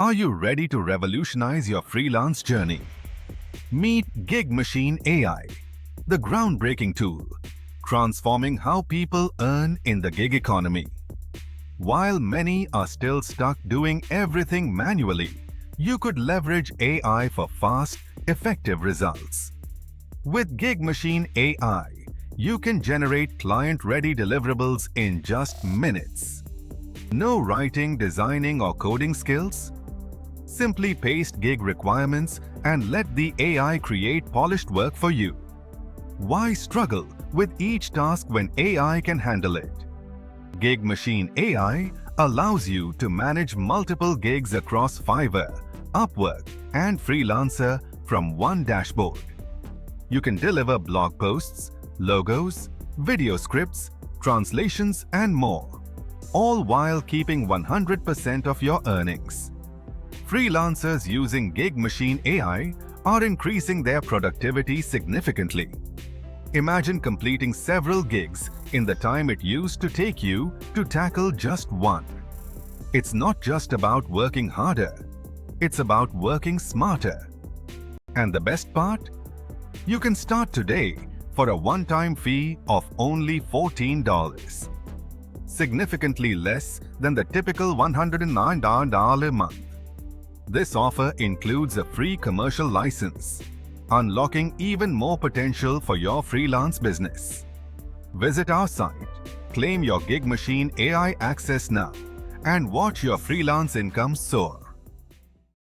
Are you ready to revolutionize your freelance journey? Meet GigMachine AI, the groundbreaking tool, transforming how people earn in the gig economy. While many are still stuck doing everything manually, you could leverage AI for fast, effective results. With GigMachine AI, you can generate client-ready deliverables in just minutes. No writing, designing, or coding skills? Simply paste gig requirements and let the AI create polished work for you. Why struggle with each task when AI can handle it? GigMachine AI allows you to manage multiple gigs across Fiverr, Upwork, and Freelancer from one dashboard. You can deliver blog posts, logos, video scripts, translations, and more, all while keeping 100% of your earnings. Freelancers using GigMachine AI are increasing their productivity significantly. Imagine completing several gigs in the time it used to take you to tackle just one. It's not just about working harder, it's about working smarter. And the best part? You can start today for a one-time fee of only $14, significantly less than the typical $109 a month. This offer includes a free commercial license, unlocking even more potential for your freelance business. Visit our site, claim your GigMachine AI access now, and watch your freelance income soar.